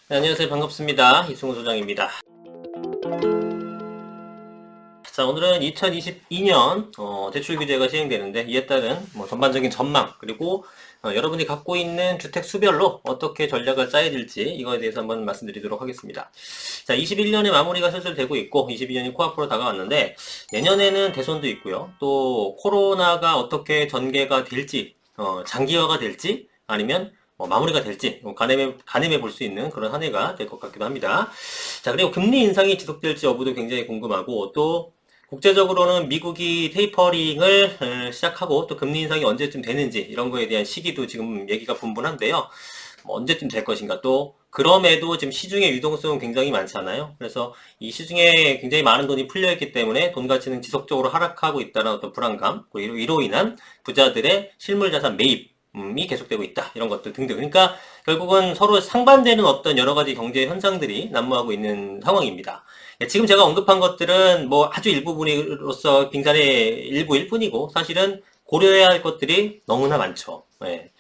네, 안녕하세요. 반갑습니다. 이승우 소장입니다. 자, 오늘은 2022년 대출 규제가 시행되는데 이에 따른 전반적인 전망 그리고 여러분이 갖고 있는 주택 수별로 어떻게 전략을 짜야 될지 이거에 대해서 한번 말씀드리도록 하겠습니다. 자, 21년의 마무리가 슬슬 되고 있고 22년이 코앞으로 다가왔는데 내년에는 대선도 있고요. 또 코로나가 어떻게 전개가 될지 장기화가 될지 아니면 마무리가 될지 가늠해 볼 수 있는 그런 한 해가 될 것 같기도 합니다. 자, 그리고 금리 인상이 지속될지 여부도 굉장히 궁금하고 또 국제적으로는 미국이 테이퍼링을 시작하고 또 금리 인상이 언제쯤 되는지 이런 거에 대한 시기도 지금 얘기가 분분한데요. 언제쯤 될 것인가 또 그럼에도 지금 시중에 유동성은 굉장히 많잖아요. 그래서 이 시중에 굉장히 많은 돈이 풀려있기 때문에 돈 가치는 지속적으로 하락하고 있다는 어떤 불안감 그리고 이로 인한 부자들의 실물 자산 매입이 계속되고 있다. 이런 것들 등등. 그러니까 결국은 서로 상반되는 어떤 여러 가지 경제 현상들이 난무하고 있는 상황입니다. 지금 제가 언급한 것들은 뭐 아주 일부분으로서 빙산의 일부일 뿐이고 사실은 고려해야 할 것들이 너무나 많죠. 예.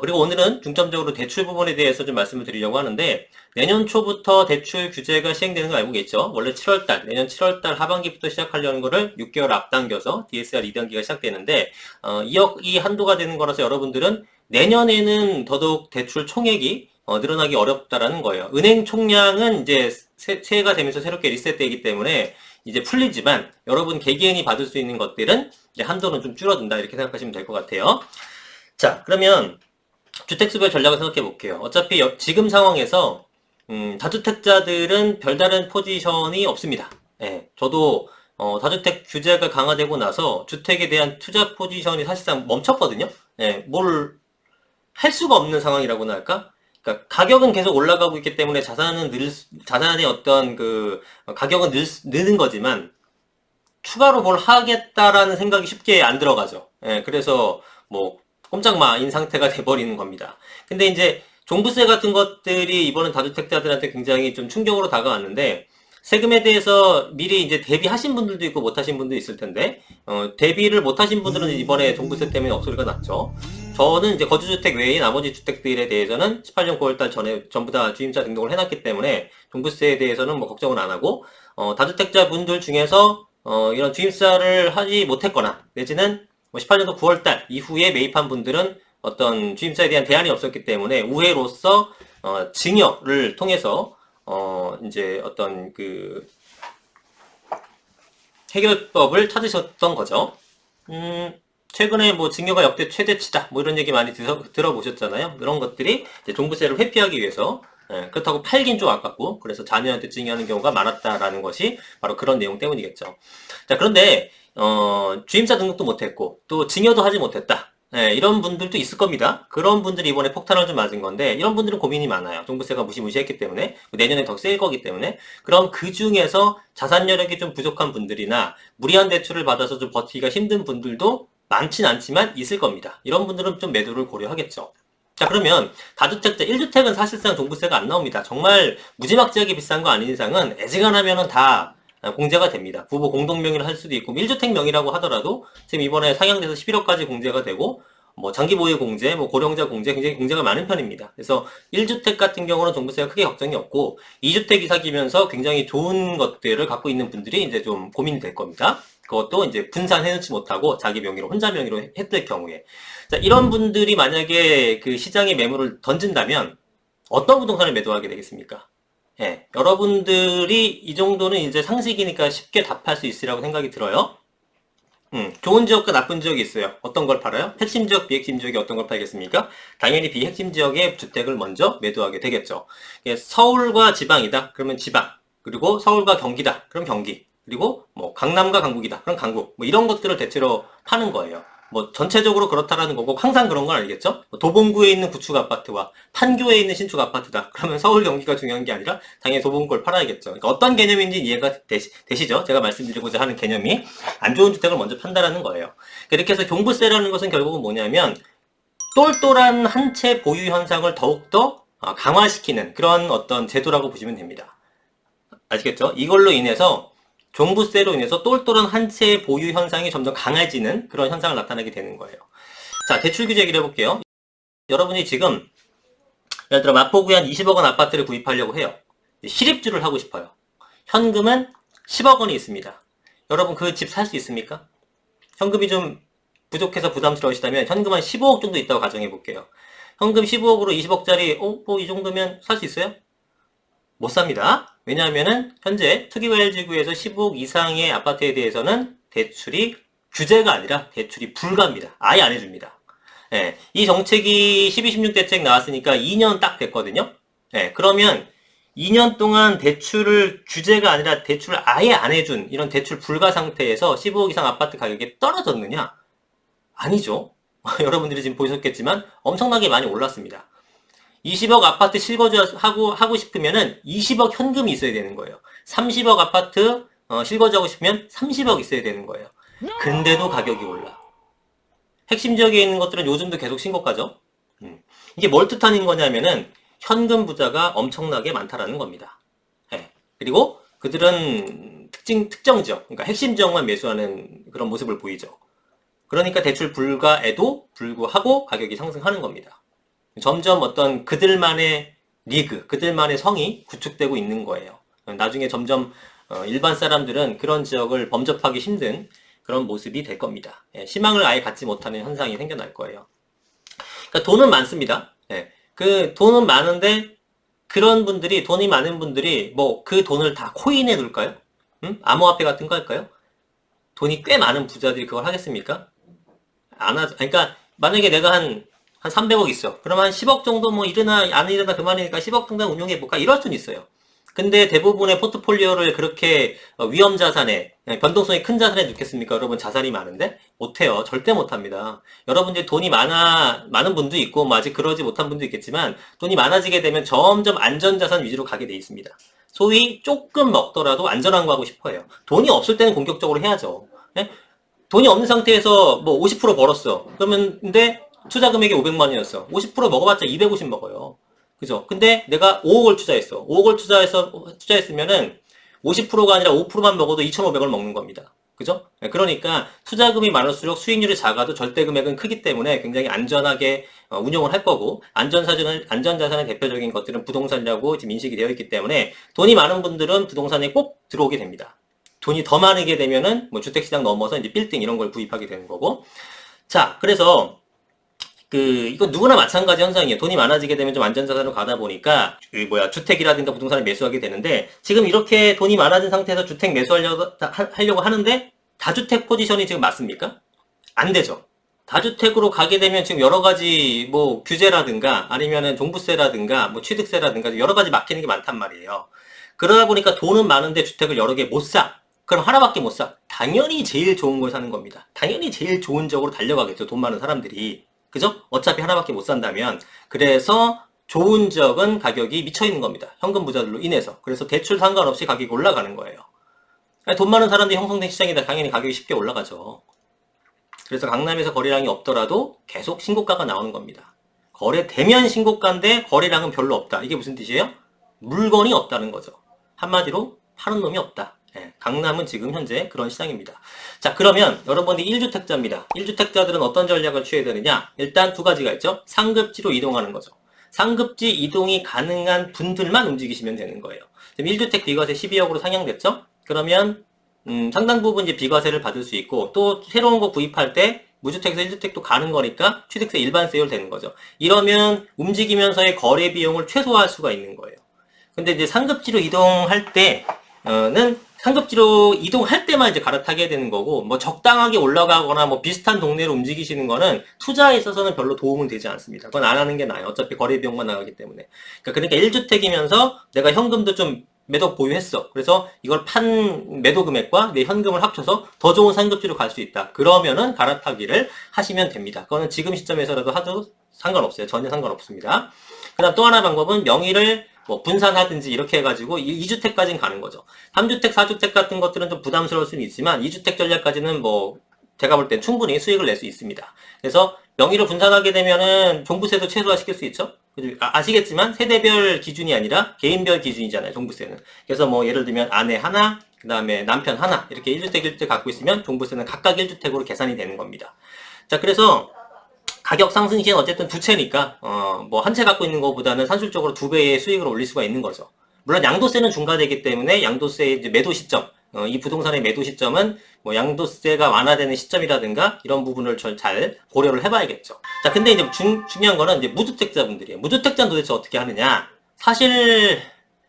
그리고 오늘은 중점적으로 대출 부분에 대해서 좀 말씀을 드리려고 하는데 내년 초부터 대출 규제가 시행되는 거 알고 계시죠? 원래 7월달, 내년 7월달 하반기부터 시작하려는 거를 6개월 앞당겨서 DSR 2단계가 시작되는데 이 한도가 되는 거라서 여러분들은 내년에는 더더욱 대출 총액이 늘어나기 어렵다라는 거예요. 은행 총량은 이제 새해가 되면서 새롭게 리셋되기 때문에 이제 풀리지만 여러분 개개인이 받을 수 있는 것들은 이제 한도는 좀 줄어든다 이렇게 생각하시면 될 것 같아요. 자, 그러면 주택수별 전략을 생각해 볼게요. 어차피 지금 상황에서 다주택자들은 별다른 포지션이 없습니다. 예, 저도 다주택 규제가 강화되고 나서 주택에 대한 투자 포지션이 사실상 멈췄거든요. 예, 뭘 할 수가 없는 상황이라고나 할까? 그러니까 가격은 계속 올라가고 있기 때문에 자산의 어떤 그 가격은 느는 거지만 추가로 뭘 하겠다라는 생각이 쉽게 안 들어가죠. 예, 그래서 뭐 꼼짝마인 상태가 돼버리는 겁니다. 근데 이제 종부세 같은 것들이 이번엔 다주택자들한테 굉장히 좀 충격으로 다가왔는데 세금에 대해서 미리 이제 대비하신 분들도 있고 못하신 분도 있을 텐데 대비를 못하신 분들은 이번에 종부세 때문에 억소리가 났죠. 저는 이제 거주주택 외의 나머지 주택들에 대해서는 18년 9월달 전에 전부 다 주임자 등록을 해놨기 때문에 종부세에 대해서는 뭐 걱정은 안 하고 다주택자 분들 중에서 이런 주임사를 하지 못했거나 내지는 18년도 9월달 이후에 매입한 분들은 어떤 주임사에 대한 대안이 없었기 때문에 우회로서 증여를 통해서 이제 어떤 그 해결법을 찾으셨던 거죠. 최근에 뭐 증여가 역대 최대치다 뭐 이런 얘기 많이 들어보셨잖아요. 그런 것들이 이제 종부세를 회피하기 위해서 그렇다고 팔긴 좀 아깝고 그래서 자녀한테 증여하는 경우가 많았다라는 것이 바로 그런 내용 때문이겠죠. 자, 그런데 주임사 등록도 못했고 또 증여도 하지 못했다. 이런 분들도 있을 겁니다. 그런 분들이 이번에 폭탄을 좀 맞은 건데 이런 분들은 고민이 많아요. 종부세가 무시무시했기 때문에 내년에 더 세일 거기 때문에 그럼 그 중에서 자산 여력이 좀 부족한 분들이나 무리한 대출을 받아서 좀 버티기가 힘든 분들도 많진 않지만 있을 겁니다. 이런 분들은 좀 매도를 고려하겠죠. 자, 그러면 다주택자 1주택은 사실상 종부세가 안 나옵니다. 정말 무지막지하게 비싼 거 아닌 이상은 애지간하면은 다 공제가 됩니다. 부부 공동명의를 할 수도 있고 1주택 명의라고 하더라도 지금 이번에 상향돼서 11억까지 공제가 되고 뭐 장기보유 공제, 뭐 고령자 공제 굉장히 공제가 많은 편입니다. 그래서 1주택 같은 경우는 종부세가 크게 걱정이 없고 2주택이 사귀면서 굉장히 좋은 것들을 갖고 있는 분들이 이제 좀 고민이 될 겁니다. 그것도 이제 분산해놓지 못하고 자기 명의로 혼자 명의로 했을 경우에 자, 이런 분들이 만약에 그 시장에 매물을 던진다면 어떤 부동산을 매도하게 되겠습니까? 예, 여러분들이 이 정도는 이제 상식이니까 쉽게 답할 수 있으리라고 생각이 들어요. 좋은 지역과 나쁜 지역이 있어요. 어떤 걸 팔아요? 핵심 지역, 비핵심 지역이 어떤 걸 팔겠습니까? 당연히 비핵심 지역의 주택을 먼저 매도하게 되겠죠. 예, 서울과 지방이다. 그러면 지방. 그리고 서울과 경기다. 그럼 경기. 그리고 뭐 강남과 강북이다. 그럼 강북. 뭐 이런 것들을 대체로 파는 거예요. 뭐 전체적으로 그렇다라는 거고 항상 그런 건 아니겠죠? 도봉구에 있는 구축 아파트와 판교에 있는 신축 아파트다. 그러면 서울 경기가 중요한 게 아니라 당연히 도봉구를 팔아야겠죠. 그러니까 어떤 개념인지 이해가 되시죠? 제가 말씀드리고자 하는 개념이 안 좋은 주택을 먼저 판다라는 거예요. 이렇게 해서 종부세라는 것은 결국은 뭐냐면 똘똘한 한 채 보유 현상을 더욱더 강화시키는 그런 어떤 제도라고 보시면 됩니다. 아시겠죠? 이걸로 인해서 종부세로 인해서 똘똘한 한 채의 보유 현상이 점점 강해지는 그런 현상을 나타내게 되는 거예요. 자, 대출 규제 얘기를 해볼게요. 여러분이 지금 예를 들어 마포구에 한 20억 원 아파트를 구입하려고 해요. 실입주를 하고 싶어요. 현금은 10억 원이 있습니다. 여러분 그 집 살 수 있습니까? 현금이 좀 부족해서 부담스러우시다면 현금 한 15억 정도 있다고 가정해 볼게요. 현금 15억으로 20억짜리 뭐 이 정도면 살 수 있어요? 못 삽니다. 왜냐하면은 현재 특이과열지구에서 15억 이상의 아파트에 대해서는 대출이 규제가 아니라 대출이 불가입니다. 아예 안 해줍니다. 예, 이 정책이 12, 16 대책 나왔으니까 2년 딱 됐거든요. 예, 그러면 2년 동안 대출을 규제가 아니라 대출을 아예 안 해준 이런 대출 불가 상태에서 15억 이상 아파트 가격이 떨어졌느냐? 아니죠. 여러분들이 지금 보셨겠지만 엄청나게 많이 올랐습니다. 20억 아파트 실거주하고 싶으면은 20억 현금이 있어야 되는 거예요. 30억 아파트 실거주하고 싶으면 30억 있어야 되는 거예요. 근데도 가격이 올라. 핵심 지역에 있는 것들은 요즘도 계속 신고가죠. 이게 뭘 뜻하는 거냐면은 현금 부자가 엄청나게 많다라는 겁니다. 네. 그리고 그들은 특정 지역, 그러니까 핵심 지역만 매수하는 그런 모습을 보이죠. 그러니까 대출 불가에도 불구하고 가격이 상승하는 겁니다. 점점 어떤 그들만의 리그, 그들만의 성이 구축되고 있는 거예요. 나중에 점점 일반 사람들은 그런 지역을 범접하기 힘든 그런 모습이 될 겁니다. 희망을 아예 갖지 못하는 현상이 생겨날 거예요. 그러니까 돈은 많습니다. 그 돈은 많은데 그런 분들이, 돈이 많은 분들이 뭐 그 돈을 다 코인에 둘까요? 암호화폐 같은 거 할까요? 돈이 꽤 많은 부자들이 그걸 하겠습니까? 안 하죠. 그러니까 만약에 내가 한 300억 있어. 그러면 한 10억 정도 뭐 일어나 안 일어나 그만이니까 10억 정도 운용해 볼까? 이럴 수는 있어요. 근데 대부분의 포트폴리오를 그렇게 위험 자산에, 변동성이 큰 자산에 넣겠습니까? 여러분 자산이 많은데? 못해요. 절대 못합니다. 여러분들 돈이 많은 분도 있고, 뭐 아직 그러지 못한 분도 있겠지만, 돈이 많아지게 되면 점점 안전자산 위주로 가게 돼 있습니다. 소위 조금 먹더라도 안전한 거 하고 싶어요. 돈이 없을 때는 공격적으로 해야죠. 네? 돈이 없는 상태에서 뭐 50% 벌었어. 그러면, 근데 투자 금액이 500만 원이었어. 50% 먹어봤자 250 먹어요. 그죠? 근데 내가 5억을 투자했어. 5억을 투자했으면은 50%가 아니라 5%만 먹어도 2,500을 먹는 겁니다. 그죠? 그러니까 투자금이 많을수록 수익률이 작아도 절대 금액은 크기 때문에 굉장히 안전하게 운용을 할 거고, 안전자산의 대표적인 것들은 부동산이라고 지금 인식이 되어 있기 때문에 돈이 많은 분들은 부동산에 꼭 들어오게 됩니다. 돈이 더 많게 되면은 뭐 주택시장 넘어서 이제 빌딩 이런 걸 구입하게 되는 거고. 자, 그래서 이건 누구나 마찬가지 현상이에요. 돈이 많아지게 되면 좀 안전자산으로 가다 보니까, 주택이라든가 부동산을 매수하게 되는데, 지금 이렇게 돈이 많아진 상태에서 주택 매수하려고 하는데, 다주택 포지션이 지금 맞습니까? 안 되죠. 다주택으로 가게 되면 지금 여러 가지 뭐 규제라든가, 아니면은 종부세라든가, 뭐 취득세라든가, 여러 가지 막히는 게 많단 말이에요. 그러다 보니까 돈은 많은데 주택을 여러 개 못 사. 그럼 하나밖에 못 사. 당연히 제일 좋은 걸 사는 겁니다. 당연히 제일 좋은 쪽으로 달려가겠죠. 돈 많은 사람들이. 그죠? 어차피 하나밖에 못 산다면. 그래서 좋은 지역은 가격이 미쳐 있는 겁니다. 현금 부자들로 인해서. 그래서 대출 상관없이 가격이 올라가는 거예요. 돈 많은 사람들이 형성된 시장이다. 당연히 가격이 쉽게 올라가죠. 그래서 강남에서 거래량이 없더라도 계속 신고가가 나오는 겁니다. 거래되면 신고가인데 거래량은 별로 없다. 이게 무슨 뜻이에요? 물건이 없다는 거죠. 한마디로 파는 놈이 없다. 강남은 지금 현재 그런 시장입니다. 자, 그러면 여러분들이 1주택자입니다. 1주택자들은 어떤 전략을 취해야 되느냐? 일단 두 가지가 있죠. 상급지로 이동하는 거죠. 상급지 이동이 가능한 분들만 움직이시면 되는 거예요. 지금 1주택 비과세 12억으로 상향됐죠? 그러면 상당 부분 이제 비과세를 받을 수 있고, 또 새로운 거 구입할 때 무주택에서 1주택도 가는 거니까 취득세 일반세율 되는 거죠. 이러면 움직이면서의 거래 비용을 최소화할 수가 있는 거예요. 근데 이제 상급지로 이동할 때는 상급지로 이동할 때만 이제 갈아타게 되는 거고, 뭐 적당하게 올라가거나 뭐 비슷한 동네로 움직이시는 거는 투자에 있어서는 별로 도움은 되지 않습니다. 그건 안 하는 게 나아요. 어차피 거래 비용만 나가기 때문에. 그러니까 1주택이면서 내가 현금도 좀 매도 보유했어. 그래서 이걸 판 매도 금액과 내 현금을 합쳐서 더 좋은 상급지로 갈 수 있다. 그러면은 갈아타기를 하시면 됩니다. 그거는 지금 시점에서라도 하도 상관없어요. 전혀 상관없습니다. 그다음 또 하나 방법은 명의를 뭐 분산하든지 이렇게 해가지고 2주택까지는 가는 거죠. 3주택, 4주택 같은 것들은 좀 부담스러울 수는 있지만 2주택 전략까지는 뭐 제가 볼 땐 충분히 수익을 낼 수 있습니다. 그래서 명의를 분산하게 되면은 종부세도 최소화시킬 수 있죠. 아시겠지만 세대별 기준이 아니라 개인별 기준이잖아요. 종부세는. 그래서 뭐 예를 들면 아내 하나, 그 다음에 남편 하나 이렇게 1주택 1주택 갖고 있으면 종부세는 각각 1주택으로 계산이 되는 겁니다. 자, 그래서 가격 상승 시에는 어쨌든 두 채니까 뭐 한 채 갖고 있는 것보다는 산술적으로 두 배의 수익을 올릴 수가 있는 거죠. 물론 양도세는 중과되기 때문에 양도세의 이제 매도 시점, 이 부동산의 매도 시점은 뭐 양도세가 완화되는 시점이라든가 이런 부분을 잘 고려를 해봐야겠죠. 자, 근데 이제 중요한 거는 이제 무주택자분들이에요. 무주택자는 도대체 어떻게 하느냐? 사실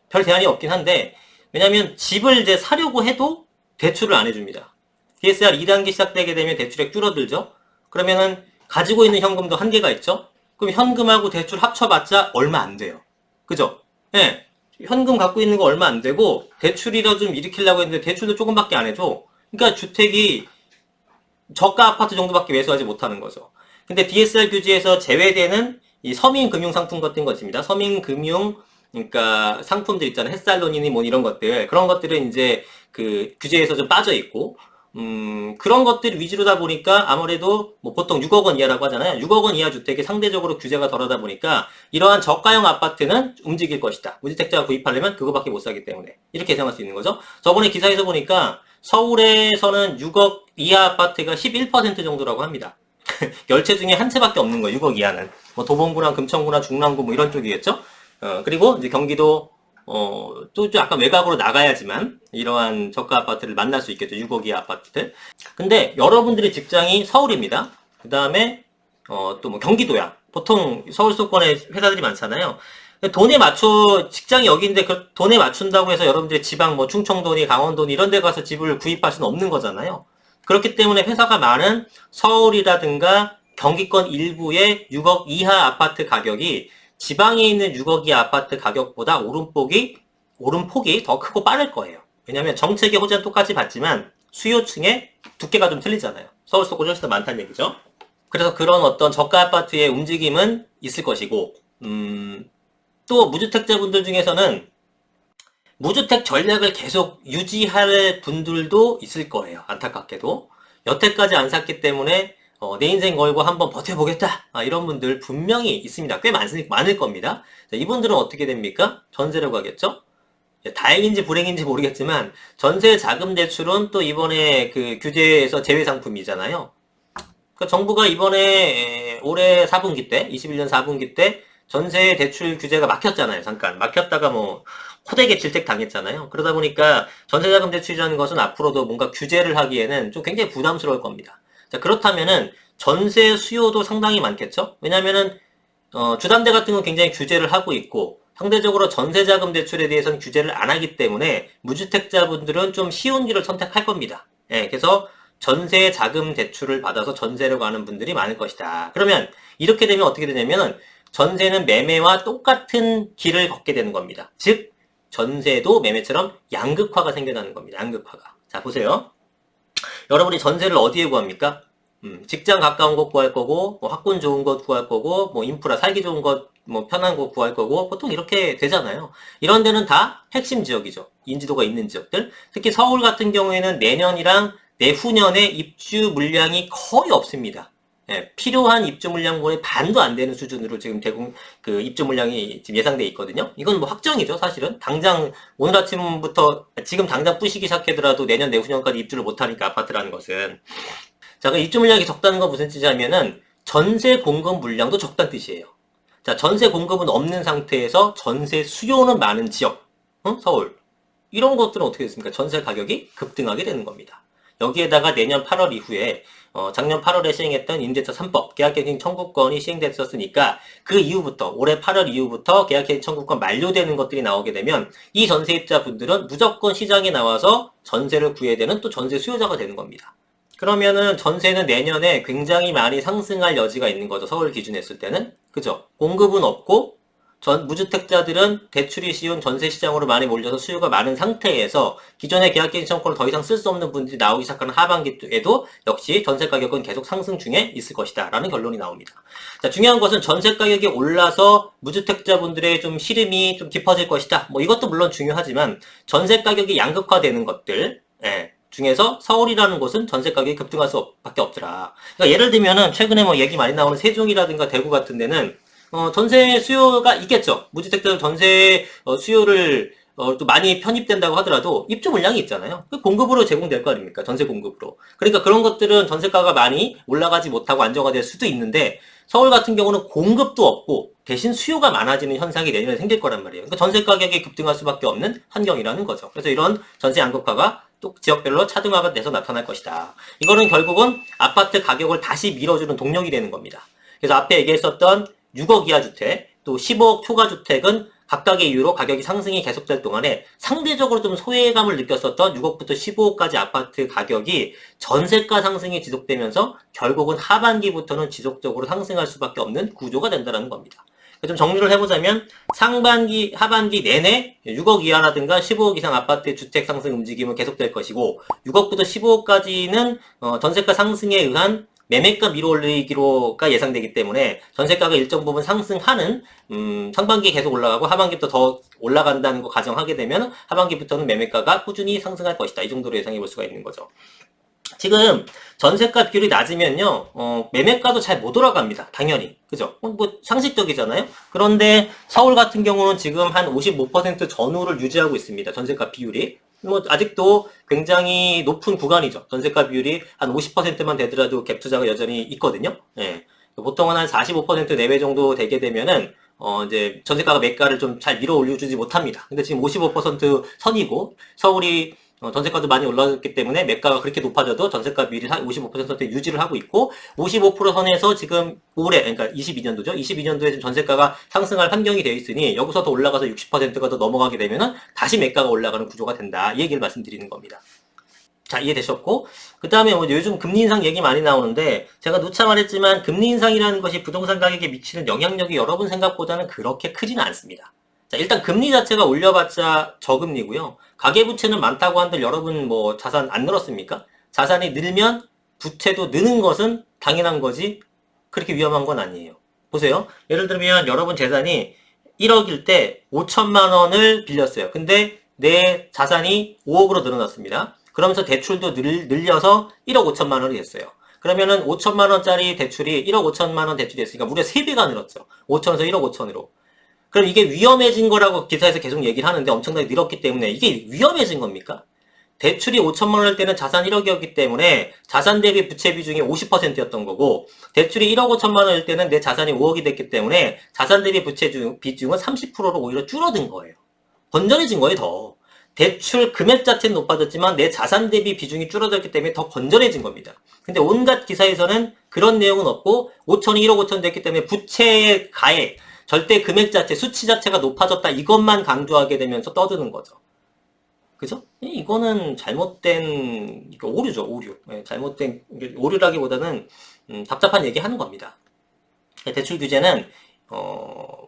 별 대안이 없긴 한데, 왜냐면 집을 이제 사려고 해도 대출을 안 해줍니다. DSR 2단계 시작되게 되면 대출액 줄어들죠. 그러면은 가지고 있는 현금도 한계가 있죠. 그럼 현금하고 대출 합쳐봤자 얼마 안 돼요. 그죠? 예. 현금 갖고 있는 거 얼마 안 되고 대출이라 좀 일으키려고 했는데 대출도 조금밖에 안 해줘. 그러니까 주택이 저가 아파트 정도밖에 매수하지 못하는 거죠. 근데 DSR 규제에서 제외되는 이 서민금융상품 같은 것입니다. 서민금융 그러니까 상품들 있잖아요. 햇살론이니 뭐 이런 것들, 그런 것들은 이제 그 규제에서 좀 빠져 있고, 그런 것들 위주로다 보니까 아무래도 뭐 보통 6억 원 이하라고 하잖아요. 6억 원 이하 주택이 상대적으로 규제가 덜하다 보니까 이러한 저가형 아파트는 움직일 것이다. 무주택자가 구입하려면 그거밖에 못 사기 때문에 이렇게 예상할 수 있는 거죠. 저번에 기사에서 보니까 서울에서는 6억 이하 아파트가 11% 정도라고 합니다. 10채 중에 한 채밖에 없는 거예요. 6억 이하는. 뭐 도봉구나 금천구나 중랑구 뭐 이런 쪽이겠죠. 그리고 이제 경기도 또 약간 외곽으로 나가야지만 이러한 저가 아파트를 만날 수 있겠죠. 6억 이하 아파트들. 근데 여러분들의 직장이 서울입니다. 그 다음에 또 뭐 경기도야. 보통 서울 수도권에 회사들이 많잖아요. 돈에 맞춰 직장이 여기인데 그 돈에 맞춘다고 해서 여러분들이 지방 뭐 충청도니 강원도니 이런 데 가서 집을 구입할 수는 없는 거잖아요. 그렇기 때문에 회사가 많은 서울이라든가 경기권 일부의 6억 이하 아파트 가격이 지방에 있는 6억 이하 아파트 가격보다 오름폭이 더 크고 빠를 거예요. 왜냐하면 정책의 호재는 똑같이 받지만 수요층의 두께가 좀 틀리잖아요. 서울 수도권이 훨씬 더 많다는 얘기죠. 그래서 그런 어떤 저가 아파트의 움직임은 있을 것이고, 또 무주택자분들 중에서는 무주택 전략을 계속 유지할 분들도 있을 거예요. 안타깝게도. 여태까지 안 샀기 때문에 내 인생 걸고 한번 버텨보겠다. 이런 분들 분명히 있습니다. 꽤 많을 겁니다. 자, 이분들은 어떻게 됩니까? 전세를 가겠죠? 다행인지 불행인지 모르겠지만 전세 자금 대출은 또 이번에 그 규제에서 제외 상품이잖아요. 그러니까 정부가 이번에 올해 4분기 때, 21년 4분기 때 전세 대출 규제가 막혔잖아요. 잠깐 막혔다가 뭐 호되게 질책 당했잖아요. 그러다 보니까 전세자금 대출이라는 것은 앞으로도 뭔가 규제를 하기에는 좀 굉장히 부담스러울 겁니다. 자, 그렇다면은 전세 수요도 상당히 많겠죠? 왜냐면은 주담대 같은 건 굉장히 규제를 하고 있고 상대적으로 전세자금 대출에 대해서는 규제를 안 하기 때문에 무주택자분들은 좀 쉬운 길을 선택할 겁니다. 예, 그래서 전세 자금 대출을 받아서 전세를 가는 분들이 많을 것이다. 그러면 이렇게 되면 어떻게 되냐면은 전세는 매매와 똑같은 길을 걷게 되는 겁니다. 즉 전세도 매매처럼 양극화가 생겨나는 겁니다. 양극화가. 자, 보세요. 여러분이 전세를 어디에 구합니까? 직장 가까운 곳 구할 거고, 뭐 학군 좋은 곳 구할 거고, 뭐 인프라 살기 좋은 곳, 뭐 편한 곳 구할 거고, 보통 이렇게 되잖아요. 이런 데는 다 핵심 지역이죠. 인지도가 있는 지역들. 특히 서울 같은 경우에는 내년이랑 내후년에 입주 물량이 거의 없습니다. 예, 필요한 입주 물량분의 반도 안 되는 수준으로 지금 그 입주 물량이 지금 예상돼 있거든요. 이건 뭐 확정이죠, 사실은. 당장 오늘 아침부터 지금 당장 부시기 시작하더라도 내년 내후년까지 입주를 못하니까 아파트라는 것은. 자, 그 입주 물량이 적다는 건 무슨 뜻이냐면은 전세 공급 물량도 적다는 뜻이에요. 자, 전세 공급은 없는 상태에서 전세 수요는 많은 지역, 서울. 이런 것들은 어떻게 됐습니까? 전세 가격이 급등하게 되는 겁니다. 여기에다가 내년 8월 이후에 작년 8월에 시행했던 임대차 3법 계약갱신 청구권이 시행됐었으니까 그 이후부터 올해 8월 이후부터 계약갱신 청구권 만료되는 것들이 나오게 되면 이 전세입자 분들은 무조건 시장에 나와서 전세를 구해야 되는 또 전세 수요자가 되는 겁니다. 그러면은 전세는 내년에 굉장히 많이 상승할 여지가 있는 거죠. 서울 기준에 했을 때는. 그죠? 공급은 없고 무주택자들은 대출이 쉬운 전세 시장으로 많이 몰려서 수요가 많은 상태에서 기존의 계약갱신 청구권을 더 이상 쓸 수 없는 분들이 나오기 시작하는 하반기에도 역시 전세 가격은 계속 상승 중에 있을 것이다 라는 결론이 나옵니다. 자, 중요한 것은 전세 가격이 올라서 무주택자분들의 좀 시름이 좀 깊어질 것이다. 뭐 이것도 물론 중요하지만 전세 가격이 양극화되는 것들, 중에서 서울이라는 곳은 전세 가격이 급등할 수밖에 없더라. 그러니까 예를 들면은 최근에 뭐 얘기 많이 나오는 세종이라든가 대구 같은 데는 전세 수요가 있겠죠. 무주택자들 전세 수요를 또 많이 편입된다고 하더라도 입주 물량이 있잖아요. 그 공급으로 제공될 거 아닙니까? 전세 공급으로. 그러니까 그런 것들은 전세가가 많이 올라가지 못하고 안정화될 수도 있는데 서울 같은 경우는 공급도 없고 대신 수요가 많아지는 현상이 내년에 생길 거란 말이에요. 그러니까 전세 가격이 급등할 수밖에 없는 환경이라는 거죠. 그래서 이런 전세 양극화가 또 지역별로 차등화가 돼서 나타날 것이다. 이거는 결국은 아파트 가격을 다시 밀어주는 동력이 되는 겁니다. 그래서 앞에 얘기했었던 6억 이하 주택, 또 15억 초과 주택은 각각의 이유로 가격이 상승이 계속될 동안에 상대적으로 좀 소외감을 느꼈었던 6억부터 15억까지 아파트 가격이 전세가 상승이 지속되면서 결국은 하반기부터는 지속적으로 상승할 수밖에 없는 구조가 된다는 겁니다. 좀 정리를 해보자면 상반기, 하반기 내내 6억 이하라든가 15억 이상 아파트의 주택 상승 움직임은 계속될 것이고 6억부터 15억까지는 전세가 상승에 의한 매매가 밀어올리기로가 예상되기 때문에 전세가가 일정 부분 상승하는 상반기에 계속 올라가고 하반기부터 더 올라간다는 거 가정하게 되면 하반기부터는 매매가가 꾸준히 상승할 것이다. 이 정도로 예상해 볼 수가 있는 거죠. 지금 전세가 비율이 낮으면요, 매매가도 잘 못 올라갑니다. 당연히. 그죠? 뭐 상식적이잖아요? 그런데 서울 같은 경우는 지금 한 55% 전후를 유지하고 있습니다. 전세가 비율이. 뭐 아직도 굉장히 높은 구간이죠. 전세가 비율이 한 50%만 되더라도 갭 투자가 여전히 있거든요. 예. 보통은 한 45% 내외 정도 되게 되면은 이제 전세가가 매가를 좀 잘 밀어 올려주지 못합니다. 근데 지금 55% 선이고 서울이 전세가도 많이 올라갔기 때문에 매가가 그렇게 높아져도 전세가 비율이 55%대 유지를 하고 있고 55% 선에서 지금 올해 그러니까 22년도죠. 22년도에 지금 전세가가 상승할 환경이 되어 있으니 여기서 더 올라가서 60%가 더 넘어가게 되면은 다시 매가가 올라가는 구조가 된다. 이 얘기를 말씀드리는 겁니다. 자, 이해되셨고, 그 다음에 요즘 금리 인상 얘기 많이 나오는데, 제가 누차 말했지만, 금리 인상이라는 것이 부동산 가격에 미치는 영향력이 여러분 생각보다는 그렇게 크지는 않습니다. 자, 일단 금리 자체가 올려봤자 저금리고요. 가계부채는 많다고 한들 여러분 뭐 자산 안 늘었습니까? 자산이 늘면 부채도 느는 것은 당연한 거지, 그렇게 위험한 건 아니에요. 보세요. 예를 들면 여러분 재산이 1억일 때 5천만 원을 빌렸어요. 근데 내 자산이 5억으로 늘어났습니다. 그러면서 대출도 늘려서 1억 5천만 원이 됐어요. 그러면은 5천만 원짜리 대출이 1억 5천만 원 대출이 됐으니까 무려 3배가 늘었죠. 5천에서 1억 5천으로. 그럼 이게 위험해진 거라고 기사에서 계속 얘기를 하는데 엄청나게 늘었기 때문에 이게 위험해진 겁니까? 대출이 5천만 원일 때는 자산 1억이었기 때문에 자산 대비 부채 비중이 50%였던 거고 대출이 1억 5천만 원일 때는 내 자산이 5억이 됐기 때문에 자산 대비 부채 비중은 30%로 오히려 줄어든 거예요. 건전해진 거예요, 더. 대출 금액 자체는 높아졌지만 내 자산 대비 비중이 줄어들기 때문에 더 건전해진 겁니다. 근데 온갖 기사에서는 그런 내용은 없고 5천이 1억 5천 됐기 때문에 부채의 가액, 절대 금액 자체, 수치 자체가 높아졌다 이것만 강조하게 되면서 떠드는 거죠. 그죠? 이거는 잘못된 오류죠, 오류. 잘못된 오류라기보다는 답답한 얘기 하는 겁니다. 대출 규제는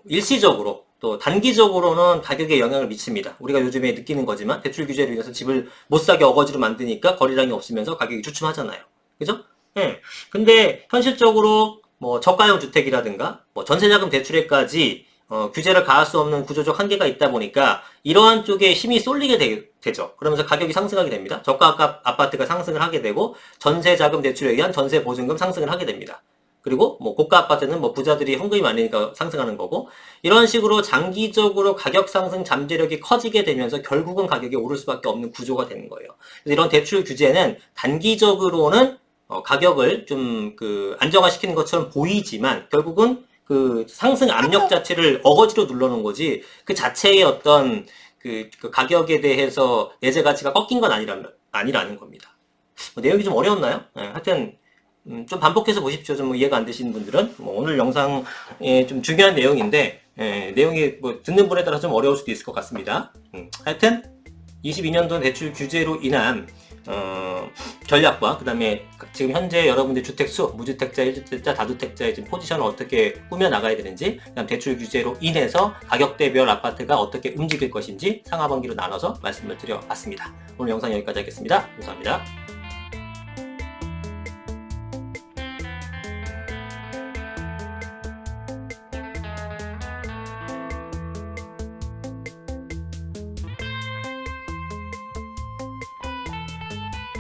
일시적으로 또 단기적으로는 가격에 영향을 미칩니다. 우리가 요즘에 느끼는 거지만 대출 규제로 인해서 집을 못 사게 어거지로 만드니까 거래량이 없으면서 가격이 주춤하잖아요. 그죠? 예. 근데 현실적으로 뭐 저가형 주택이라든가 뭐 전세자금 대출에까지 규제를 가할 수 없는 구조적 한계가 있다 보니까 이러한 쪽에 힘이 쏠리게 되죠. 그러면서 가격이 상승하게 됩니다. 저가 아파트가 상승을 하게 되고 전세자금 대출에 의한 전세 보증금 상승을 하게 됩니다. 그리고 뭐 고가 아파트는 뭐 부자들이 현금이 많으니까 상승하는 거고 이런 식으로 장기적으로 가격 상승 잠재력이 커지게 되면서 결국은 가격이 오를 수밖에 없는 구조가 되는 거예요. 그래서 이런 대출 규제는 단기적으로는 가격을 좀 안정화시키는 것처럼 보이지만 결국은 그 상승 압력 자체를 어거지로 눌러놓은 거지 그 자체의 어떤 그 가격에 대해서 내재 가치가 꺾인 건 아니라는 겁니다. 내용이 좀 어려웠나요? 하여튼 좀 반복해서 보십시오. 좀 이해가 안 되시는 분들은 오늘 영상에 좀 중요한 내용인데 내용이 뭐 듣는 분에 따라 좀 어려울 수도 있을 것 같습니다. 하여튼 22년도 대출 규제로 인한 전략과 그 다음에 지금 현재 여러분들 주택수, 무주택자, 1주택자, 다주택자의 지금 포지션을 어떻게 꾸며 나가야 되는지 그 다음 대출 규제로 인해서 가격대별 아파트가 어떻게 움직일 것인지 상하반기로 나눠서 말씀을 드려봤습니다. 오늘 영상 여기까지 하겠습니다. 감사합니다.